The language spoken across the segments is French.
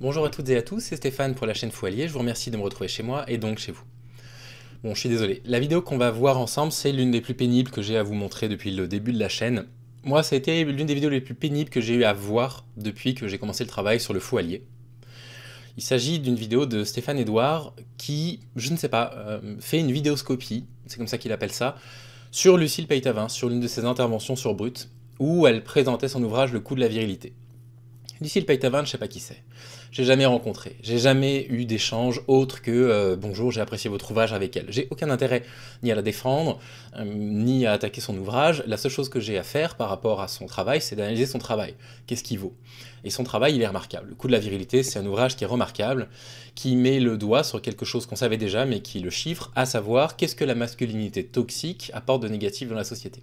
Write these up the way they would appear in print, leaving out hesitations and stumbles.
Bonjour à toutes et à tous, c'est Stéphane pour la chaîne Foalier, je vous remercie de me retrouver chez moi et donc chez vous. Bon, je suis désolé, la vidéo qu'on va voir ensemble, c'est l'une des plus pénibles que j'ai à vous montrer depuis le début de la chaîne. Moi, ça a été l'une des vidéos les plus pénibles que j'ai eu à voir depuis que j'ai commencé le travail sur le Foalier. Il s'agit d'une vidéo de Stéphane Edouard qui, je ne sais pas, fait une vidéoscopie, c'est comme ça qu'il appelle ça, sur Lucille Peytavin, sur l'une de ses interventions sur Brut, où elle présentait son ouvrage Le coup de la virilité. Lucille Peytavin, je sais pas qui c'est. J'ai jamais rencontré, j'ai jamais eu d'échange autre que bonjour, j'ai apprécié votre ouvrage avec elle. J'ai aucun intérêt ni à la défendre, ni à attaquer son ouvrage. La seule chose que j'ai à faire par rapport à son travail, c'est d'analyser son travail. Qu'est-ce qu'il vaut? Et son travail, il est remarquable. Le coup de la virilité, c'est un ouvrage qui est remarquable, qui met le doigt sur quelque chose qu'on savait déjà, mais qui le chiffre, à savoir qu'est-ce que la masculinité toxique apporte de négatif dans la société.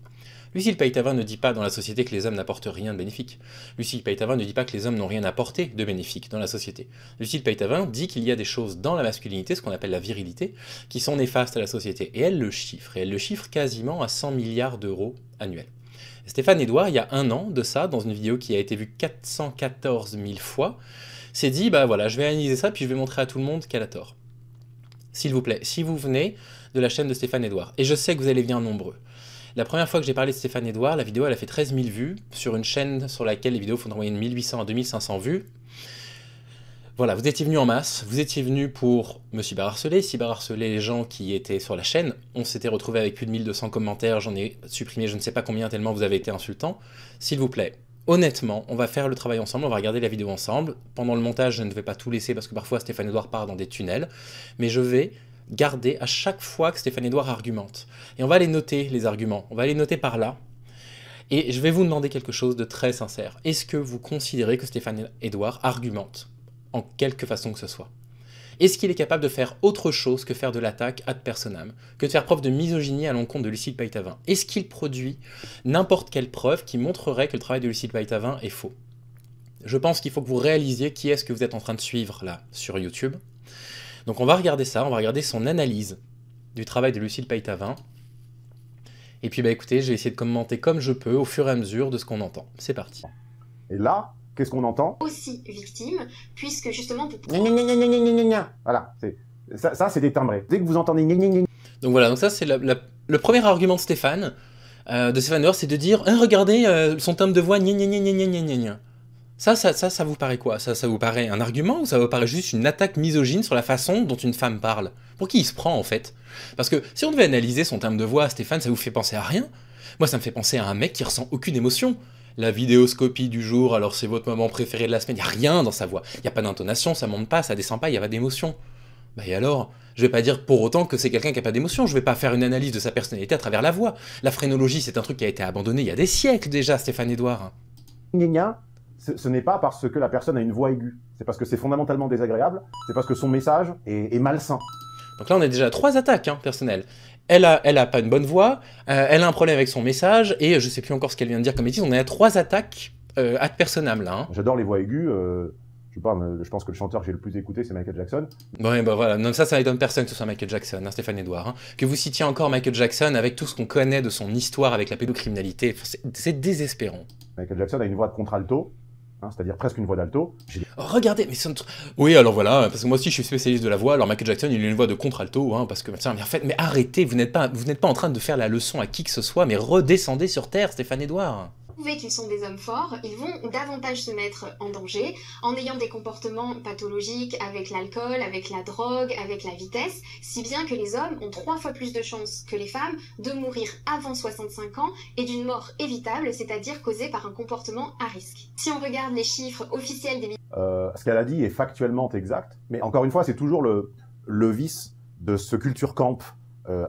Lucille Peytavin ne dit pas dans la société que les hommes n'apportent rien de bénéfique. Lucille Peytavin ne dit pas que les hommes n'ont rien apporté de bénéfique dans la société. Lucille Peytavin dit qu'il y a des choses dans la masculinité, ce qu'on appelle la virilité, qui sont néfastes à la société. Et elle le chiffre. Et elle le chiffre quasiment à 100 milliards d'euros annuels. Stéphane Edouard, il y a un an de ça, dans une vidéo qui a été vue 414 000 fois, s'est dit, bah voilà, je vais analyser ça, puis je vais montrer à tout le monde qu'elle a tort. S'il vous plaît, si vous venez de la chaîne de Stéphane Edouard, et je sais que vous allez venir nombreux, la première fois que j'ai parlé de Stéphane Edouard, la vidéo elle a fait 13 000 vues, sur une chaîne sur laquelle les vidéos font en moyenne 1800 à 2500 vues. Voilà, vous étiez venus en masse, vous étiez venus pour me cyberharceler, les gens qui étaient sur la chaîne. On s'était retrouvé avec plus de 1200 commentaires, j'en ai supprimé je ne sais pas combien tellement vous avez été insultants. S'il vous plaît, honnêtement, on va faire le travail ensemble, on va regarder la vidéo ensemble. Pendant le montage, je ne vais pas tout laisser parce que parfois Stéphane Edouard part dans des tunnels, mais je vais garder à chaque fois que Stéphane Edouard argumente. Et on va les noter, les arguments. On va les noter par là. Et je vais vous demander quelque chose de très sincère. Est-ce que vous considérez que Stéphane Edouard argumente en quelque façon que ce soit? Est-ce qu'il est capable de faire autre chose que faire de l'attaque ad personam, que de faire preuve de misogynie à l'encontre de Lucille Peytavin? Est-ce qu'il produit n'importe quelle preuve qui montrerait que le travail de Lucille Peytavin est faux? Je pense qu'il faut que vous réalisiez qui est-ce que vous êtes en train de suivre là sur YouTube. Donc on va regarder ça, on va regarder son analyse du travail de Lucille Peytavin. Et puis bah écoutez, je vais essayer de commenter comme je peux au fur et à mesure de ce qu'on entend. C'est parti. Et là, qu'est-ce qu'on entend? Aussi victime, puisque justement... Voilà, ça c'est des timbrés. Dès que vous entendez... Donc voilà, donc ça c'est le premier argument de Stéphane Edouard, c'est de dire regardez son timbre de voix, Ça vous paraît quoi? Ça vous paraît un argument ou ça vous paraît juste une attaque misogyne sur la façon dont une femme parle? Pour qui il se prend en fait? Parce que si on devait analyser son timbre de voix, Stéphane, ça vous fait penser à rien? Moi ça me fait penser à un mec qui ressent aucune émotion. La vidéoscopie du jour, alors c'est votre moment préféré de la semaine, il n'y a rien dans sa voix. Il n'y a pas d'intonation, ça monte pas, ça descend pas, il n'y a pas d'émotion. Bah et alors? Je vais pas dire pour autant que c'est quelqu'un qui a pas d'émotion, je vais pas faire une analyse de sa personnalité à travers la voix. La phrénologie c'est un truc qui a été abandonné il y a des siècles déjà, Stéphane Edouard. Ce n'est pas parce que la personne a une voix aiguë, c'est parce que c'est fondamentalement désagréable, c'est parce que son message est malsain. Donc là on a déjà 3 attaques personnelles. Elle a pas une bonne voix, elle a un problème avec son message, et je sais plus encore ce qu'elle vient de dire comme bêtise, on a 3 attaques ad personam là. J'adore les voix aiguës, je sais pas, je pense que le chanteur que j'ai le plus écouté c'est Michael Jackson. Ouais bah voilà, non, ça étonne personne que ce soit Michael Jackson, Stéphane Edouard. Que vous citiez encore Michael Jackson avec tout ce qu'on connaît de son histoire avec la pédocriminalité, c'est désespérant. Michael Jackson a une voix de contralto, c'est-à-dire presque une voix d'alto. Oh, regardez, mais oui, alors voilà, parce que moi aussi je suis spécialiste de la voix, alors Michael Jackson il a une voix de contralto, parce que tiens, mais en fait, mais arrêtez, vous n'êtes pas en train de faire la leçon à qui que ce soit, mais redescendez sur terre, Stéphane Edouard. Prouver qu'ils sont des hommes forts, ils vont davantage se mettre en danger en ayant des comportements pathologiques avec l'alcool, avec la drogue, avec la vitesse, si bien que les hommes ont 3 fois plus de chances que les femmes de mourir avant 65 ans et d'une mort évitable, c'est-à-dire causée par un comportement à risque. Si on regarde les chiffres officiels des... Ce qu'elle a dit est factuellement exact, mais encore une fois, c'est toujours le vice de ce culture camp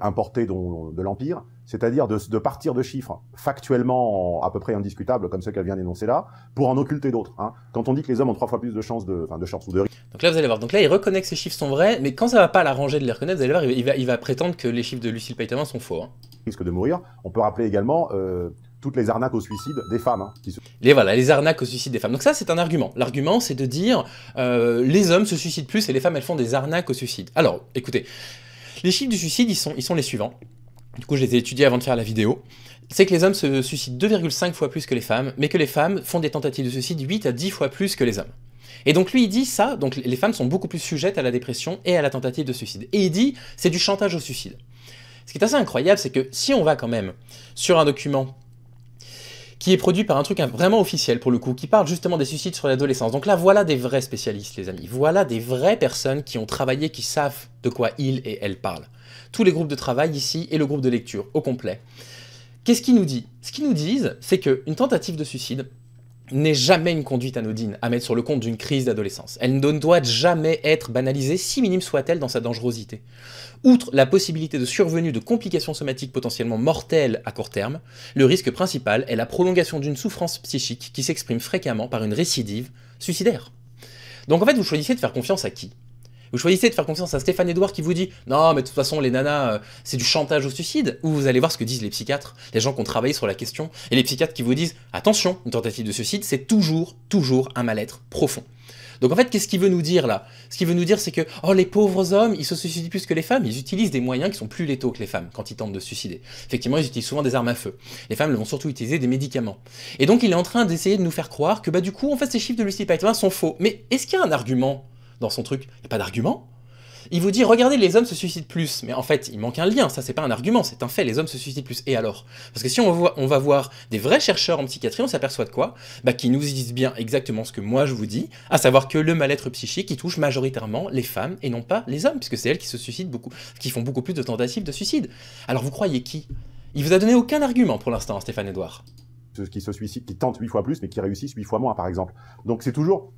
importé de l'Empire, c'est-à-dire de partir de chiffres factuellement à peu près indiscutables, comme ceux qu'elle vient d'énoncer là, pour en occulter d'autres. Quand on dit que les hommes ont 3 fois plus de chances ou de risque. Donc là, vous allez voir, donc là, il reconnaît que ces chiffres sont vrais, mais quand ça va pas l'arranger de les reconnaître, vous allez voir, il va prétendre que les chiffres de Lucille Peytavin sont faux. Risque de mourir. On peut rappeler également toutes les arnaques au suicide des femmes. Les arnaques au suicide des femmes. Donc ça, c'est un argument. L'argument, c'est de dire les hommes se suicident plus et les femmes, elles font des arnaques au suicide. Alors, écoutez, les chiffres du suicide, ils sont les suivants. Du coup, je les ai étudiés avant de faire la vidéo. C'est que les hommes se suicident 2,5 fois plus que les femmes, mais que les femmes font des tentatives de suicide 8 à 10 fois plus que les hommes. Et donc lui il dit ça, donc les femmes sont beaucoup plus sujettes à la dépression et à la tentative de suicide. Et il dit c'est du chantage au suicide. Ce qui est assez incroyable, c'est que si on va quand même sur un document qui est produit par un truc vraiment officiel pour le coup, qui parle justement des suicides sur l'adolescence. Donc là, voilà des vrais spécialistes, les amis. Voilà des vraies personnes qui ont travaillé, qui savent de quoi ils et elles parlent. Tous les groupes de travail ici et le groupe de lecture au complet. Qu'est-ce qu'ils nous disent? Ce qu'ils nous disent, c'est qu'une tentative de suicide n'est jamais une conduite anodine à mettre sur le compte d'une crise d'adolescence. Elle ne doit jamais être banalisée, si minime soit-elle dans sa dangerosité. Outre la possibilité de survenue de complications somatiques potentiellement mortelles à court terme, le risque principal est la prolongation d'une souffrance psychique qui s'exprime fréquemment par une récidive suicidaire. Donc en fait, vous choisissez de faire confiance à qui? Vous choisissez de faire confiance à Stéphane Edouard qui vous dit « Non, mais de toute façon, les nanas, c'est du chantage au suicide » ou vous allez voir ce que disent les psychiatres, les gens qui ont travaillé sur la question, et les psychiatres qui vous disent « Attention, une tentative de suicide, c'est toujours un mal-être profond. » Donc en fait, qu'est-ce qu'il veut nous dire là? Ce qu'il veut nous dire, c'est que « Oh, les pauvres hommes, ils se suicident plus que les femmes, ils utilisent des moyens qui sont plus létaux que les femmes quand ils tentent de se suicider. » Effectivement, ils utilisent souvent des armes à feu. Les femmes vont surtout utiliser des médicaments. Et donc il est en train d'essayer de nous faire croire que du coup, en fait, ces chiffres de Lucie Peitzman sont faux. Mais est-ce qu'il y a un argument dans son truc? Il n'y a pas d'argument. Il vous dit, regardez, les hommes se suicident plus. Mais en fait, il manque un lien, ça c'est pas un argument, c'est un fait, les hommes se suicident plus. Et alors? Parce que si on va voir des vrais chercheurs en psychiatrie, on s'aperçoit de quoi? Qui nous disent bien exactement ce que moi je vous dis, à savoir que le mal-être psychique, il touche majoritairement les femmes et non pas les hommes, puisque c'est elles qui se suicident beaucoup, qui font beaucoup plus de tentatives de suicide. Alors vous croyez qui? Il vous a donné aucun argument pour l'instant, Stéphane Edouard. Ceux qui se suicident, qui tentent 8 fois plus, mais qui réussissent 8 fois moins, par exemple. Donc c'est toujours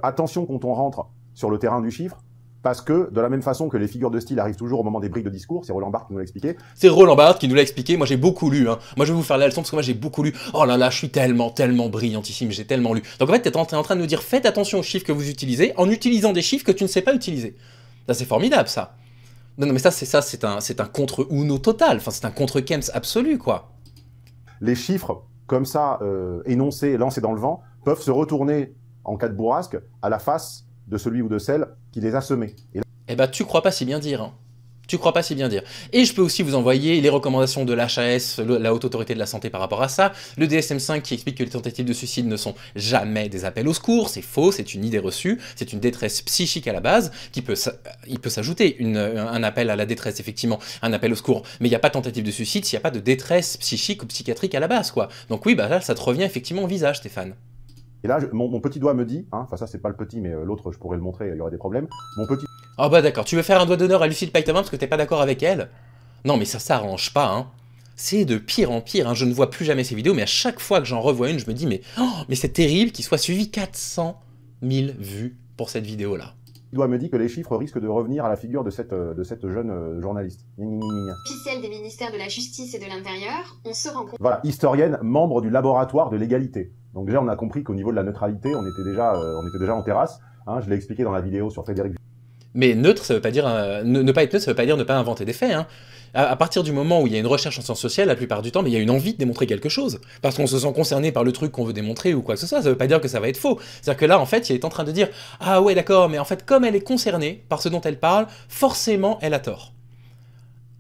attention quand on rentre sur le terrain du chiffre, parce que, de la même façon que les figures de style arrivent toujours au moment des briques de discours, c'est Roland Barthes qui nous l'a expliqué. C'est Roland Barthes qui nous l'a expliqué, moi j'ai beaucoup lu, hein. Moi je vais vous faire la leçon parce que moi j'ai beaucoup lu. Oh là là, je suis tellement brillantissime, j'ai tellement lu. Donc en fait, t'es en train de nous dire, faites attention aux chiffres que vous utilisez, en utilisant des chiffres que tu ne sais pas utiliser. Ça c'est formidable, ça. Non, mais c'est un contre-Uno total, enfin c'est un contre-Kems absolu, quoi. Les chiffres, comme ça, énoncés, lancés dans le vent, peuvent se retourner, en cas de bourrasque, à la face de celui ou de celle qui les a semés. Eh ben, tu crois pas si bien dire, hein. Tu crois pas si bien dire. Et je peux aussi vous envoyer les recommandations de l'HAS, la Haute Autorité de la Santé par rapport à ça, le DSM-5 qui explique que les tentatives de suicide ne sont jamais des appels au secours, c'est faux, c'est une idée reçue, c'est une détresse psychique à la base, il peut s'ajouter un appel à la détresse, effectivement, un appel au secours, mais il n'y a pas de tentative de suicide s'il n'y a pas de détresse psychique ou psychiatrique à la base, quoi. Donc oui, là, ça te revient effectivement au visage, Stéphane. Et là, mon petit doigt me dit, enfin ça c'est pas le petit, mais l'autre je pourrais le montrer, il y aurait des problèmes. Mon petit... Oh bah d'accord, tu veux faire un doigt d'honneur à Lucie Peitzman parce que t'es pas d'accord avec elle? Non mais ça s'arrange pas, hein. C'est de pire en pire, hein. Je ne vois plus jamais ces vidéos, mais à chaque fois que j'en revois une, je me dis mais c'est terrible qu'il soit suivi 400 000 vues pour cette vidéo-là. Il doit me dire que les chiffres risquent de revenir à la figure de cette jeune journaliste. Officielle des ministères de la Justice et de l'Intérieur, on se rend compte... Voilà, historienne, membre du laboratoire de l'égalité. Donc déjà, on a compris qu'au niveau de la neutralité, on était déjà en terrasse. Hein, je l'ai expliqué dans la vidéo sur Frédéric. Mais neutre, ça veut pas dire ne pas être neutre, ça veut pas dire ne pas inventer des faits. Hein. À partir du moment où il y a une recherche en sciences sociales, la plupart du temps, mais il y a une envie de démontrer quelque chose, parce qu'on se sent concerné par le truc qu'on veut démontrer ou quoi que ce soit. Ça veut pas dire que ça va être faux. C'est-à-dire que là, en fait, il est en train de dire ah ouais, d'accord, mais en fait, comme elle est concernée par ce dont elle parle, forcément, elle a tort.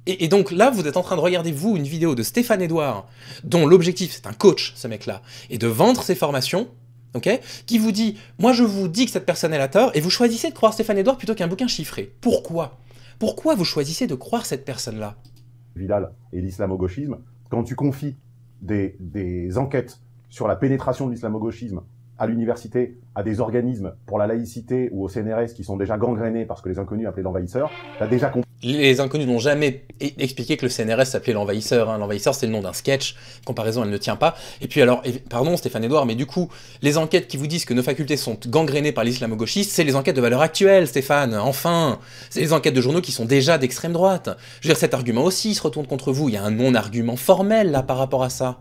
Et donc là, vous êtes en train de regarder, vous, une vidéo de Stéphane Edouard, dont l'objectif, c'est un coach, ce mec-là, et de vendre ses formations, ok, qui vous dit, moi je vous dis que cette personne elle a tort, et vous choisissez de croire Stéphane Edouard plutôt qu'un bouquin chiffré. Pourquoi? Pourquoi vous choisissez de croire cette personne-là? Vidal et l'islamo-gauchisme, quand tu confies des enquêtes sur la pénétration de l'islamo-gauchisme à l'université, à des organismes pour la laïcité ou au CNRS qui sont déjà gangrénés parce que les inconnus appelaient l'envahisseur, t'as déjà compris. Les inconnus n'ont jamais expliqué que le CNRS s'appelait l'envahisseur. Hein. L'envahisseur, c'est le nom d'un sketch. Comparaison, elle ne tient pas. Et puis alors, pardon Stéphane Edouard, mais du coup, les enquêtes qui vous disent que nos facultés sont gangrénées par l'islamo-gauchiste, c'est les enquêtes de valeur actuelle, Stéphane. Enfin, c'est les enquêtes de journaux qui sont déjà d'extrême droite. Je veux dire, cet argument aussi se retourne contre vous. Il y a un non-argument formel là par rapport à ça.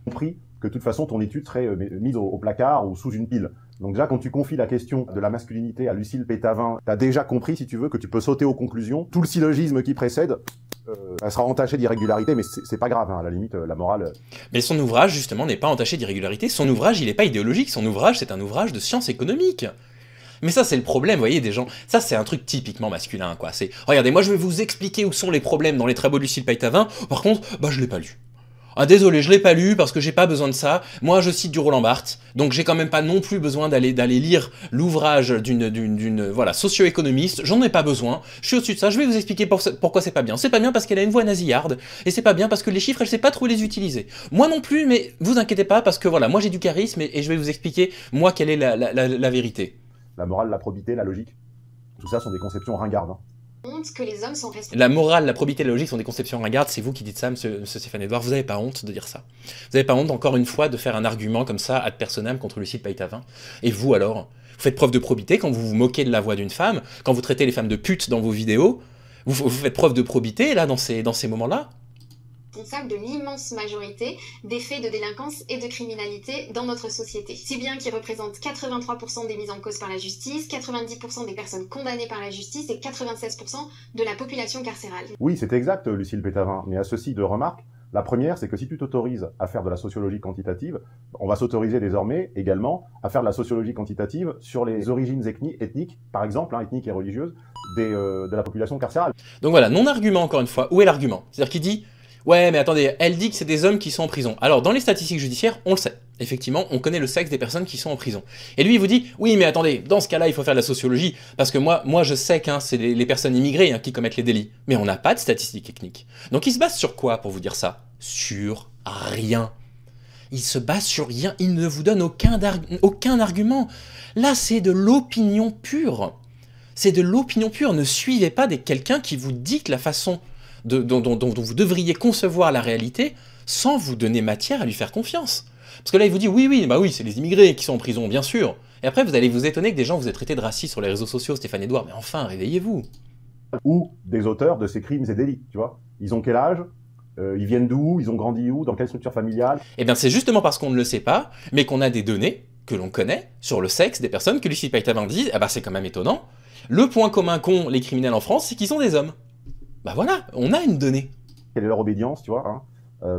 Compris que de toute façon ton étude serait mise au placard ou sous une pile. Donc déjà, quand tu confies la question de la masculinité à Lucille Pétavin, t'as déjà compris, si tu veux, que tu peux sauter aux conclusions. Tout le syllogisme qui précède sera entaché d'irrégularité, mais c'est pas grave, hein, à la limite, la morale... Mais son ouvrage, justement, n'est pas entaché d'irrégularité. Son ouvrage, il n'est pas idéologique. Son ouvrage, c'est un ouvrage de sciences économiques. Mais ça, c'est le problème, vous voyez, des gens... Ça, c'est un truc typiquement masculin, quoi. C'est, regardez, moi, je vais vous expliquer où sont les problèmes dans les travaux de Lucille Pétavin. Par contre, je l'ai pas lu. Ah désolé, je l'ai pas lu parce que j'ai pas besoin de ça. Moi, je cite du Roland Barthes, donc j'ai quand même pas non plus besoin d'aller lire l'ouvrage d'une voilà, socio-économiste. J'en ai pas besoin. Je suis au-dessus de ça. Je vais vous expliquer pourquoi c'est pas bien. C'est pas bien parce qu'elle a une voix nasillarde, et c'est pas bien parce que les chiffres, elle sait pas trop les utiliser. Moi non plus, mais vous inquiétez pas parce que voilà, moi j'ai du charisme et je vais vous expliquer moi quelle est la vérité. La morale, la probité, la logique, tout ça sont des conceptions ringardes. Hein. Que les hommes sont responsables. La morale, la probité et la logique sont des conceptions ringardes, c'est vous qui dites ça, monsieur Stéphane Edouard, vous n'avez pas honte de dire ça. Vous n'avez pas honte, encore une fois, de faire un argument comme ça, ad personam, contre Lucille Peytavin. Et vous alors, vous faites preuve de probité quand vous vous moquez de la voix d'une femme, quand vous traitez les femmes de putes dans vos vidéos, vous faites preuve de probité, là, dans ces moments-là. Responsable de l'immense majorité des faits de délinquance et de criminalité dans notre société. Si bien qu'ils représentent 83% des mises en cause par la justice, 90% des personnes condamnées par la justice et 96% de la population carcérale. Oui, c'est exact, Lucille Peytavin, mais à ceci deux remarques. La première, c'est que si tu t'autorises à faire de la sociologie quantitative, on va s'autoriser désormais également à faire de la sociologie quantitative sur les origines ethniques, par exemple, ethniques et religieuses, de la population carcérale. Donc voilà, non-argument encore une fois. Où est l'argument? C'est-à-dire qu'il dit... Ouais, mais attendez, elle dit que c'est des hommes qui sont en prison. Alors, dans les statistiques judiciaires, on le sait. Effectivement, on connaît le sexe des personnes qui sont en prison. Et lui, il vous dit, oui, mais attendez, dans ce cas-là, il faut faire de la sociologie, parce que moi je sais que c'est les personnes immigrées qui commettent les délits. Mais on n'a pas de statistiques ethniques. Donc, il se base sur quoi pour vous dire ça? Sur rien. Il se base sur rien, il ne vous donne aucun argument. Là, c'est de l'opinion pure. C'est de l'opinion pure. Ne suivez pas quelqu'un qui vous dicte la façon dont vous devriez concevoir la réalité sans vous donner matière à lui faire confiance. Parce que là, il vous dit, oui, c'est les immigrés qui sont en prison, bien sûr. Et après, vous allez vous étonner que des gens vous aient traité de racistes sur les réseaux sociaux, Stéphane Edouard, mais enfin, réveillez-vous. Ou des auteurs de ces crimes et délits, tu vois. Ils ont quel âge? Ils viennent d'où? Ils ont grandi où? Dans quelle structure familiale? Eh bien, c'est justement parce qu'on ne le sait pas, mais qu'on a des données que l'on connaît sur le sexe des personnes que Lucille Peytavin dit, c'est quand même étonnant. Le point commun qu'ont les criminels en France, c'est qu'ils sont des hommes. Bah voilà, on a une donnée. Quelle est leur obédience, tu vois,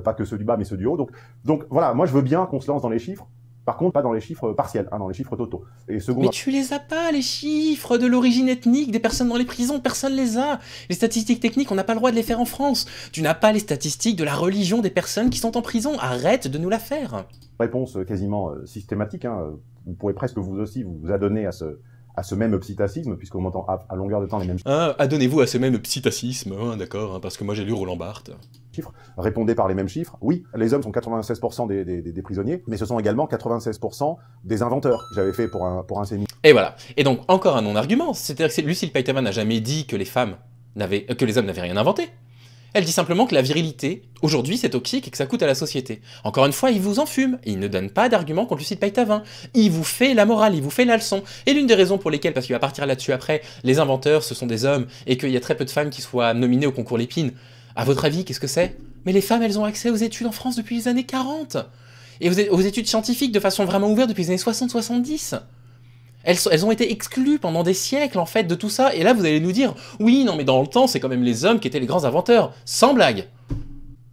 pas que ceux du bas, mais ceux du haut. Donc voilà, moi je veux bien qu'on se lance dans les chiffres, par contre pas dans les chiffres partiels, dans les chiffres totaux. Et second... Mais tu les as pas, les chiffres de l'origine ethnique des personnes dans les prisons, personne les a. Les statistiques techniques, on n'a pas le droit de les faire en France. Tu n'as pas les statistiques de la religion des personnes qui sont en prison, arrête de nous la faire. Réponse quasiment systématique, vous pourrez presque vous aussi vous adonner à ce même psittacisme, puisqu'on entend à longueur de temps les mêmes chiffres. Adonnez-vous à ce même psittacisme, d'accord, parce que moi j'ai lu Roland Barthes. Répondez par les mêmes chiffres. Oui, les hommes sont 96% des prisonniers, mais ce sont également 96% des inventeurs. J'avais fait pour un séminaire. Et voilà. Et donc, encore un non-argument. C'est-à-dire que Lucille Peytavin n'a jamais dit que les hommes n'avaient rien inventé. Elle dit simplement que la virilité, aujourd'hui, c'est toxique et que ça coûte à la société. Encore une fois, il vous enfume. Il ne donne pas d'argument contre Lucille Peytavin. Il vous fait la morale, il vous fait la leçon. Et l'une des raisons pour lesquelles, parce qu'il va partir là-dessus après, les inventeurs, ce sont des hommes, et qu'il y a très peu de femmes qui soient nominées au concours Lépine. À votre avis, qu'est-ce que c'est? Mais les femmes, elles ont accès aux études en France depuis les années 40. Et aux études scientifiques de façon vraiment ouverte depuis les années 60-70. Elles ont été exclues pendant des siècles, en fait, de tout ça. Et là, vous allez nous dire, oui, non, mais dans le temps, c'est quand même les hommes qui étaient les grands inventeurs. Sans blague.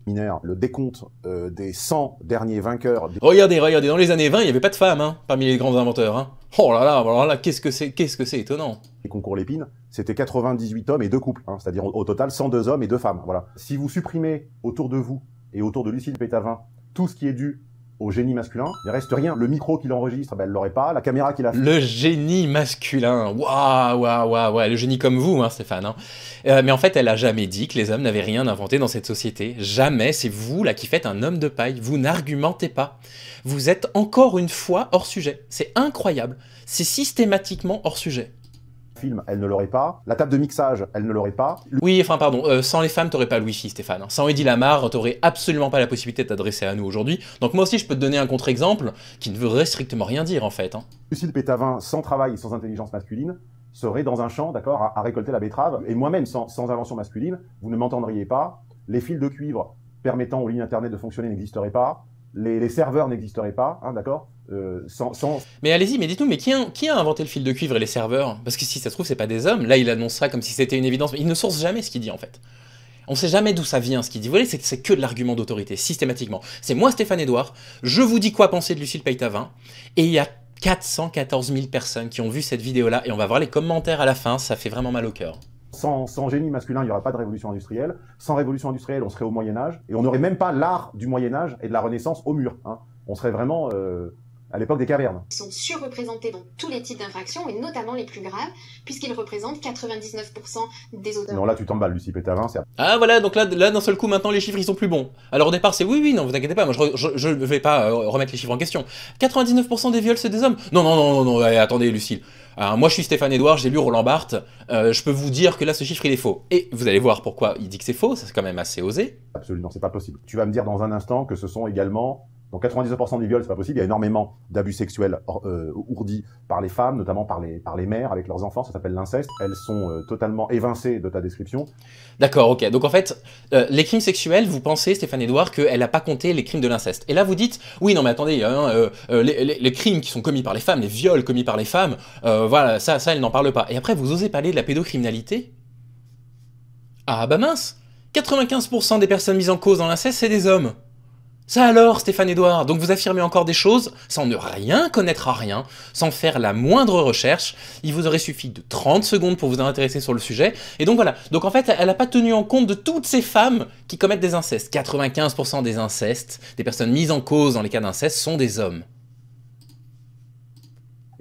Le décompte des 100 derniers vainqueurs... Regardez, dans les années 20, il n'y avait pas de femmes, parmi les grands inventeurs. Oh là là, qu'est-ce que c'est étonnant. Les concours Lépine, c'était 98 hommes et 2 couples, c'est-à-dire au total 102 hommes et 2 femmes. Voilà. Si vous supprimez autour de vous et autour de Lucille Peytavin tout ce qui est dû au génie masculin, il ne reste rien. Le micro qui l'enregistre, elle l'aurait pas. La caméra qui l'a fait. Le génie masculin. Waouh, le génie comme vous, Stéphane. Mais en fait, elle a jamais dit que les hommes n'avaient rien inventé dans cette société. Jamais. C'est vous, là, qui faites un homme de paille. Vous n'argumentez pas. Vous êtes encore une fois hors sujet. C'est incroyable. C'est systématiquement hors sujet. Film, elle ne l'aurait pas. La table de mixage, elle ne l'aurait pas. Oui, enfin pardon, sans les femmes, t'aurais pas le wifi, Stéphane. Sans Eddie Lamar, t'aurais absolument pas la possibilité de t'adresser à nous aujourd'hui. Donc moi aussi, je peux te donner un contre-exemple qui ne veut strictement rien dire, en fait. Lucille Peytavin, sans travail et sans intelligence masculine, serait dans un champ, d'accord, à récolter la betterave. Et moi-même, sans invention masculine, vous ne m'entendriez pas. Les fils de cuivre permettant aux lignes Internet de fonctionner n'existeraient pas. Les serveurs n'existeraient pas, d'accord. Mais allez-y, mais dites-nous, mais qui a inventé le fil de cuivre et les serveurs? Parce que si ça se trouve, c'est pas des hommes. Là, il annonce ça comme si c'était une évidence. Il ne source jamais ce qu'il dit, en fait. On sait jamais d'où ça vient, ce qu'il dit. Vous voyez, c'est que de l'argument d'autorité, systématiquement. C'est moi, Stéphane Edouard, je vous dis quoi penser de Lucille Peytavin, et il y a 414 000 personnes qui ont vu cette vidéo-là, et on va voir les commentaires à la fin, ça fait vraiment mal au cœur. Sans génie masculin, il n'y aurait pas de révolution industrielle. Sans révolution industrielle, on serait au Moyen-Âge. Et on n'aurait même pas l'art du Moyen-Âge et de la Renaissance au mur. Hein. On serait vraiment à l'époque des cavernes. Ils sont surreprésentés dans tous les types d'infractions, et notamment les plus graves, puisqu'ils représentent 99% des auteurs. Non, là, tu t'emballes, Lucie Pétavin. Ah voilà, donc là d'un seul coup, maintenant, les chiffres, ils sont plus bons. Alors au départ, c'est oui, non, vous inquiétez pas, moi, je vais pas remettre les chiffres en question. 99% des viols, c'est des hommes. Non, allez, attendez, Lucille. Alors, moi, je suis Stéphane Edouard, j'ai lu Roland Barthes, je peux vous dire que là, ce chiffre, il est faux. Et vous allez voir pourquoi il dit que c'est faux, c'est quand même assez osé. Absolument, c'est pas possible. Tu vas me dire dans un instant que ce sont également... Donc 99% des viols, c'est pas possible. Il y a énormément d'abus sexuels ourdis par les femmes, notamment par les mères avec leurs enfants. Ça s'appelle l'inceste. Elles sont totalement évincées de ta description. D'accord, ok. Donc en fait, les crimes sexuels, vous pensez, Stéphane Edouard, qu'elle n'a pas compté les crimes de l'inceste. Et là, vous dites, oui, non, mais attendez, les crimes qui sont commis par les femmes, les viols commis par les femmes, voilà, ça, elle n'en parle pas. Et après, vous osez parler de la pédocriminalité? Ah bah mince, 95% des personnes mises en cause dans l'inceste, c'est des hommes. Ça alors, Stéphane Edouard, donc vous affirmez encore des choses sans ne rien connaître à rien, sans faire la moindre recherche. Il vous aurait suffi de 30 secondes pour vous intéresser sur le sujet. Et donc voilà, donc en fait, elle n'a pas tenu en compte de toutes ces femmes qui commettent des incestes. 95% des incestes, des personnes mises en cause dans les cas d'inceste, sont des hommes.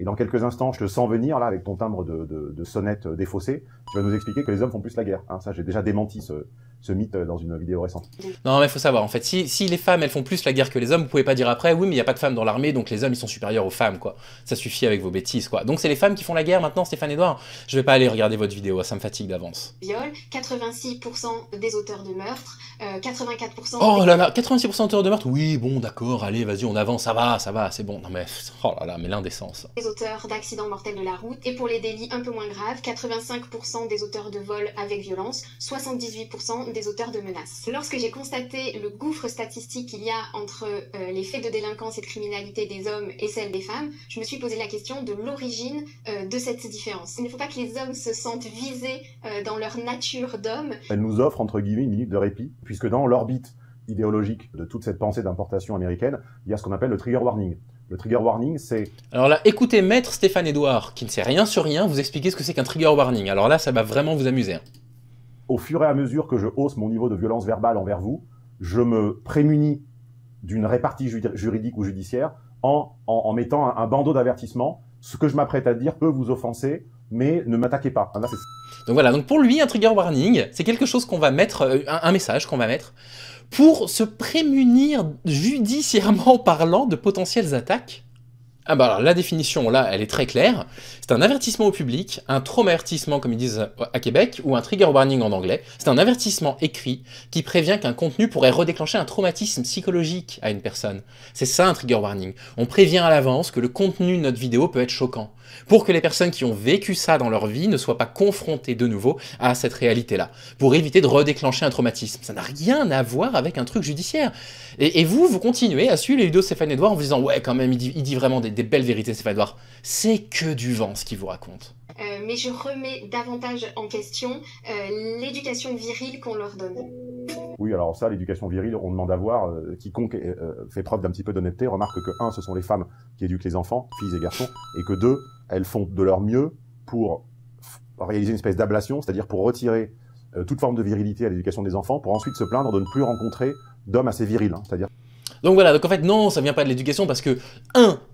Et dans quelques instants, je te sens venir, là, avec ton timbre de sonnette défaussé. Tu vas nous expliquer que les hommes font plus la guerre. Hein, ça, j'ai déjà démenti ce mythe dans une vidéo récente. Non, mais il faut savoir, en fait, si les femmes, elles font plus la guerre que les hommes, vous pouvez pas dire après, oui, mais il n'y a pas de femmes dans l'armée, donc les hommes, ils sont supérieurs aux femmes, quoi. Ça suffit avec vos bêtises, quoi. Donc c'est les femmes qui font la guerre maintenant, Stéphane Edouard. Je vais pas aller regarder votre vidéo, ça me fatigue d'avance. Viol, 86% des auteurs de meurtres, 84%... Oh là là, 86% d'auteurs de meurtre? Oui, bon, d'accord, allez, vas-y, on avance, ça va, c'est bon. Non mais, oh là là, mais l'indécence. Les auteurs d'accidents mortels de la route, et pour les délits un peu moins graves, 85% des auteurs de vol avec violence, 78% des auteurs de menaces. Lorsque j'ai constaté le gouffre statistique qu'il y a entre les faits de délinquance et de criminalité des hommes et celles des femmes, je me suis posé la question de l'origine de cette différence. Il ne faut pas que les hommes se sentent visés dans leur nature d'homme. Elle nous offre, entre guillemets, une minute de répit, puisque dans l'orbite idéologique de toute cette pensée d'importation américaine, il y a ce qu'on appelle le trigger warning. Le trigger warning, c'est... Alors là, écoutez maître Stéphane Edouard, qui ne sait rien sur rien, vous expliquer ce que c'est qu'un trigger warning. Alors là, ça va vraiment vous amuser. Hein. Au fur et à mesure que je hausse mon niveau de violence verbale envers vous, je me prémunis d'une répartie juridique ou judiciaire en mettant un bandeau d'avertissement. Ce que je m'apprête à dire peut vous offenser, mais ne m'attaquez pas. Là, donc voilà, donc pour lui, un trigger warning, c'est quelque chose qu'on va mettre, un message qu'on va mettre, pour se prémunir judiciairement parlant de potentielles attaques. Ah bah alors la définition là, elle est très claire. C'est un avertissement au public, un traumatisme comme ils disent à Québec, ou un trigger warning en anglais. C'est un avertissement écrit qui prévient qu'un contenu pourrait redéclencher un traumatisme psychologique à une personne. C'est ça un trigger warning. On prévient à l'avance que le contenu de notre vidéo peut être choquant, pour que les personnes qui ont vécu ça dans leur vie ne soient pas confrontées de nouveau à cette réalité-là, pour éviter de redéclencher un traumatisme. Ça n'a rien à voir avec un truc judiciaire. Et vous continuez à suivre les vidéos de Stéphane Edouard en vous disant « Ouais, quand même, il dit vraiment des belles vérités, Stéphane Edouard. » C'est que du vent ce qu'il vous raconte. Mais je remets davantage en question l'éducation virile qu'on leur donne. Oui, alors ça, l'éducation virile, on demande à voir. Quiconque fait preuve d'un petit peu d'honnêteté remarque que 1, ce sont les femmes qui éduquent les enfants, filles et garçons, et que 2, elles font de leur mieux pour réaliser une espèce d'ablation, c'est-à-dire pour retirer toute forme de virilité à l'éducation des enfants, pour ensuite se plaindre de ne plus rencontrer d'hommes assez virils. Hein, c'est-à-dire... Donc voilà, donc en fait non, ça vient pas de l'éducation parce que,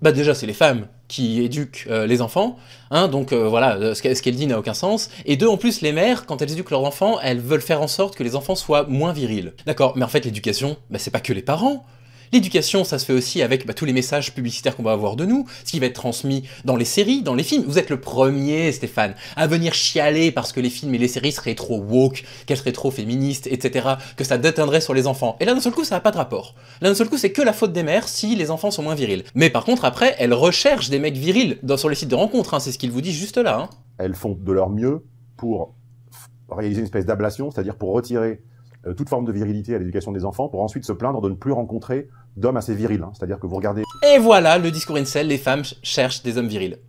bah déjà c'est les femmes qui éduquent les enfants, donc voilà, ce qu'elle dit n'a aucun sens, et 2, en plus les mères, quand elles éduquent leurs enfants, elles veulent faire en sorte que les enfants soient moins virils. D'accord, mais en fait l'éducation, c'est pas que les parents. L'éducation, ça se fait aussi avec tous les messages publicitaires qu'on va avoir de nous, ce qui va être transmis dans les séries, dans les films. Vous êtes le premier, Stéphane, à venir chialer parce que les films et les séries seraient trop woke, qu'elles seraient trop féministes, etc., que ça déteindrait sur les enfants. Et là, d'un seul coup, ça n'a pas de rapport. Là, d'un seul coup, c'est que la faute des mères si les enfants sont moins virils. Mais par contre, après, elles recherchent des mecs virils sur les sites de rencontres, c'est ce qu'ils vous disent juste là. Elles font de leur mieux pour réaliser une espèce d'ablation, c'est-à-dire pour retirer toute forme de virilité à l'éducation des enfants, pour ensuite se plaindre de ne plus rencontrer d'hommes assez virils. C'est-à-dire que vous regardez... Et voilà, le discours incel, les femmes cherchent des hommes virils.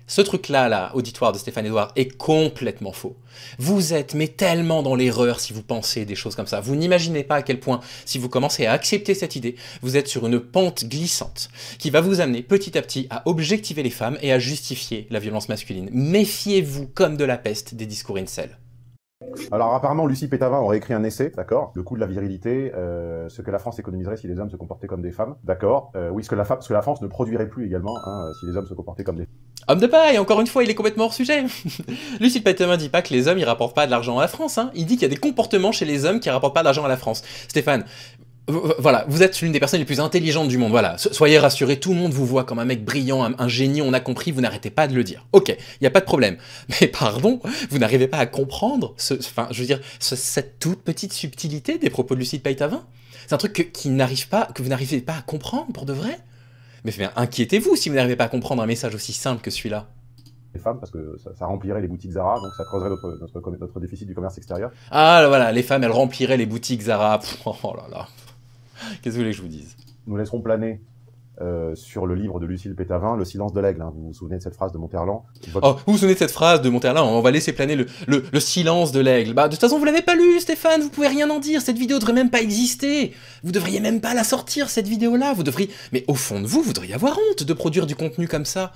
Ce truc-là, auditoire de Stéphane Edouard, est complètement faux. Vous êtes mais tellement dans l'erreur si vous pensez des choses comme ça. Vous n'imaginez pas à quel point, si vous commencez à accepter cette idée, vous êtes sur une pente glissante qui va vous amener petit à petit à objectiver les femmes et à justifier la violence masculine. Méfiez-vous comme de la peste des discours incel. Alors apparemment, Lucie Pétavin aurait écrit un essai, d'accord. Le coût de la virilité, ce que la France économiserait si les hommes se comportaient comme des femmes, d'accord. Oui, ce que la France ne produirait plus également, hein, si les hommes se comportaient comme des... Homme de paille, encore une fois, il est complètement hors sujet. Lucie Pétavin dit pas que les hommes, ils rapportent pas de l'argent à la France, hein. Il dit qu'il y a des comportements chez les hommes qui rapportent pas d'argent à la France. Stéphane, voilà, vous êtes l'une des personnes les plus intelligentes du monde, voilà. Soyez rassurés, tout le monde vous voit comme un mec brillant, un génie, on a compris, vous n'arrêtez pas de le dire. Ok, il n'y a pas de problème. Mais pardon, vous n'arrivez pas à comprendre, je veux dire, cette toute petite subtilité des propos de Lucie Pétavin. C'est un truc que vous n'arrivez pas à comprendre pour de vrai. Mais inquiétez-vous si vous n'arrivez pas à comprendre un message aussi simple que celui-là. Les femmes, parce que ça remplirait les boutiques Zara, donc ça creuserait notre déficit du commerce extérieur. Ah voilà, les femmes, elles rempliraient les boutiques Zara. Oh là là. Qu'est-ce que vous voulez que je vous dise? Nous laisserons planer sur le livre de Lucille Pétavin, Le silence de l'aigle. Hein. Vous vous souvenez de cette phrase de Monterland? Oh, vous vous souvenez de cette phrase de Monterland? On va laisser planer le silence de l'aigle. Bah, de toute façon, vous l'avez pas lu, Stéphane, vous pouvez rien en dire. Cette vidéo devrait même pas exister. Vous devriez même pas la sortir, cette vidéo-là. Vous devriez... Mais au fond de vous, vous devriez avoir honte de produire du contenu comme ça.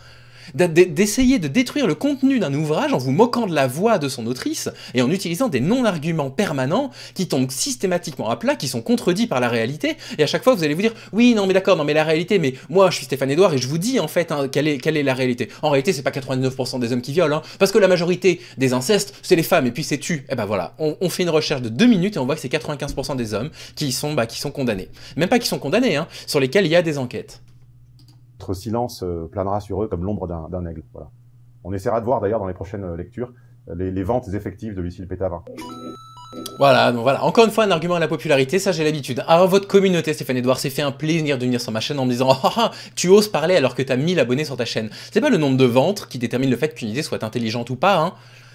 D'essayer de détruire le contenu d'un ouvrage en vous moquant de la voix de son autrice et en utilisant des non-arguments permanents qui tombent systématiquement à plat, qui sont contredits par la réalité, et à chaque fois vous allez vous dire « Oui, non mais d'accord, non mais la réalité, mais moi je suis Stéphane Edouard et je vous dis en fait hein, quelle est la réalité. En réalité c'est pas 99% des hommes qui violent, hein, parce que la majorité des incestes c'est les femmes et puis c'est tu. » Et ben voilà, on fait une recherche de 2 minutes et on voit que c'est 95% des hommes qui sont condamnés. Même pas qui sont condamnés, hein, sur lesquels il y a des enquêtes. Notre silence planera sur eux comme l'ombre d'un aigle. Voilà. On essaiera de voir d'ailleurs dans les prochaines lectures les ventes effectives de Lucille Pétavin. Voilà, donc voilà, encore une fois un argument à la popularité, ça j'ai l'habitude. Alors votre communauté, Stéphane Edouard, s'est fait un plaisir de venir sur ma chaîne en me disant « Ah, tu oses parler alors que t'as 1000 abonnés sur ta chaîne ». C'est pas le nombre de ventes qui détermine le fait qu'une idée soit intelligente ou pas, hein.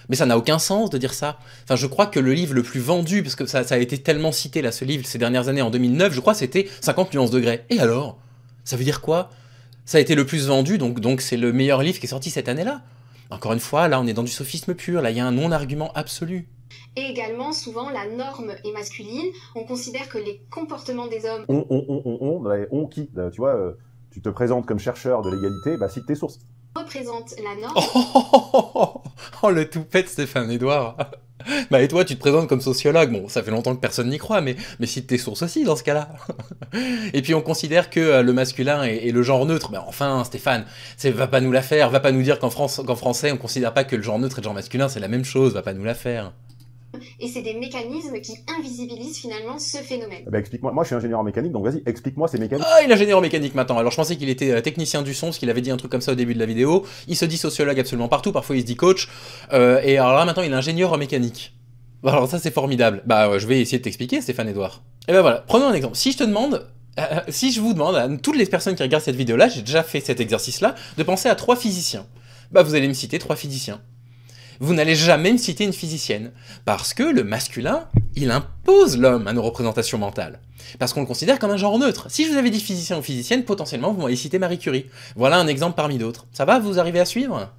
Mais ça n'a aucun sens de dire ça. Enfin, je crois que le livre le plus vendu, parce que ça a été tellement cité là, ce livre, ces dernières années, en 2009, je crois c'était 50 nuances degrés. Et alors? Ça veut dire quoi? Ça a été le plus vendu, donc c'est le meilleur livre qui est sorti cette année-là. Encore une fois, là on est dans du sophisme pur, là il y a un non-argument absolu. Et également, souvent, la norme est masculine. On considère que les comportements des hommes... On qui? Tu vois, tu te présentes comme chercheur de l'égalité, bah cite tes sources. ...représentent la norme. Oh, le toupet de Stéphane Edouard. Bah et toi, tu te présentes comme sociologue. Bon, ça fait longtemps que personne n'y croit, mais cite tes sources aussi dans ce cas-là. Et puis on considère que le masculin est le genre neutre. Ben enfin, Stéphane, va pas nous la faire. Va pas nous dire qu'en français, on considère pas que le genre neutre et le genre masculin, c'est la même chose. Va pas nous la faire. Et c'est des mécanismes qui invisibilisent finalement ce phénomène. Bah explique-moi, moi je suis ingénieur en mécanique, donc vas-y, explique-moi ces mécanismes. Ah, il est ingénieur en mécanique maintenant. Alors je pensais qu'il était technicien du son, parce qu'il avait dit un truc comme ça au début de la vidéo. Il se dit sociologue absolument partout, parfois il se dit coach. Et alors là maintenant il est ingénieur en mécanique. Alors ça c'est formidable. Bah je vais essayer de t'expliquer, Stéphane Edouard. Et ben voilà, prenons un exemple. Si je vous demande à toutes les personnes qui regardent cette vidéo-là, j'ai déjà fait cet exercice-là, de penser à 3 physiciens. Bah vous allez me citer 3 physiciens. Vous n'allez jamais me citer une physicienne, parce que le masculin, il impose l'homme à nos représentations mentales. Parce qu'on le considère comme un genre neutre. Si je vous avais dit physicien ou physicienne, potentiellement vous m'auriez cité Marie Curie. Voilà un exemple parmi d'autres. Ça va, vous arrivez à suivre ?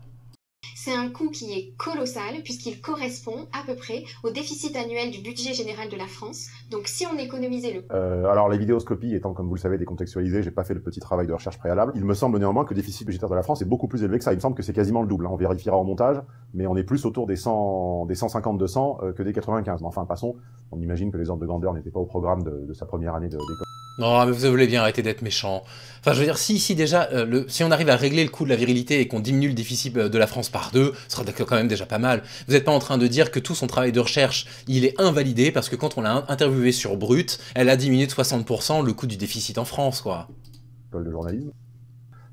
C'est un coût qui est colossal puisqu'il correspond à peu près au déficit annuel du budget général de la France. Donc si on économisait le... Alors les vidéoscopies étant, comme vous le savez, décontextualisées, j'ai pas fait le petit travail de recherche préalable. Il me semble néanmoins que le déficit budgétaire de la France est beaucoup plus élevé que ça. Il me semble que c'est quasiment le double. Hein. On vérifiera au montage, mais on est plus autour des 150-200 que des 95. Mais enfin, passons. On imagine que les ordres de grandeur n'étaient pas au programme de sa première année d'école. Non, mais vous voulez bien arrêter d'être méchant. Enfin, je veux dire, si déjà, si on arrive à régler le coût de la virilité et qu'on diminue le déficit de la France par 2, ce sera quand même déjà pas mal. Vous n'êtes pas en train de dire que tout son travail de recherche, il est invalidé parce que quand on l'a interviewé sur Brut, elle a diminué de 60% le coût du déficit en France, quoi. École de journalisme.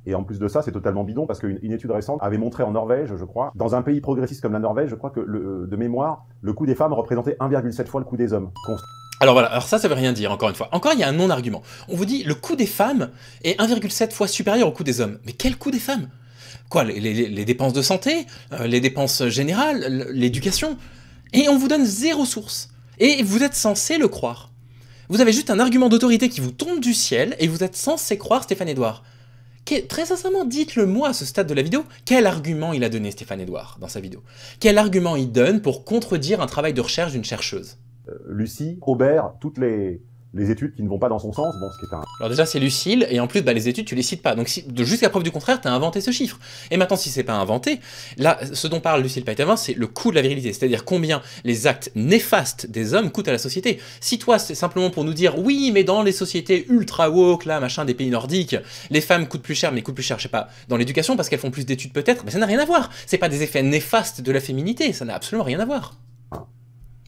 Et en plus de ça, c'est totalement bidon parce qu'une étude récente avait montré en Norvège, je crois, dans un pays progressiste comme la Norvège, je crois que, de mémoire, le coût des femmes représentait 1,7 fois le coût des hommes. Alors voilà, alors ça veut rien dire, encore une fois. Encore, il y a un non-argument. On vous dit, le coût des femmes est 1,7 fois supérieur au coût des hommes. Mais quel coût des femmes? Quoi, les dépenses de santé, les dépenses générales, l'éducation? Et on vous donne 0 source. Et vous êtes censé le croire. Vous avez juste un argument d'autorité qui vous tombe du ciel, et vous êtes censé croire Stéphane Edouard. Très sincèrement, dites-le moi à ce stade de la vidéo, quel argument il a donné Stéphane Edouard dans sa vidéo? Quel argument il donne pour contredire un travail de recherche d'une chercheuse? Lucie obère toutes les les études qui ne vont pas dans son sens, bon, ce qui est un... Alors déjà, c'est Lucille, et en plus, bah, les études, tu les cites pas. Donc jusqu'à preuve du contraire, tu as inventé ce chiffre. Et maintenant, si c'est pas inventé, là, ce dont parle Lucille Peytavin, c'est le coût de la virilité, c'est-à-dire combien les actes néfastes des hommes coûtent à la société. Si toi, c'est simplement pour nous dire, oui, mais dans les sociétés ultra woke, là, machin, des pays nordiques, les femmes coûtent plus cher, mais coûtent plus cher, je sais pas, dans l'éducation, parce qu'elles font plus d'études peut-être, mais ça n'a rien à voir. C'est pas des effets néfastes de la féminité, ça n'a absolument rien à voir.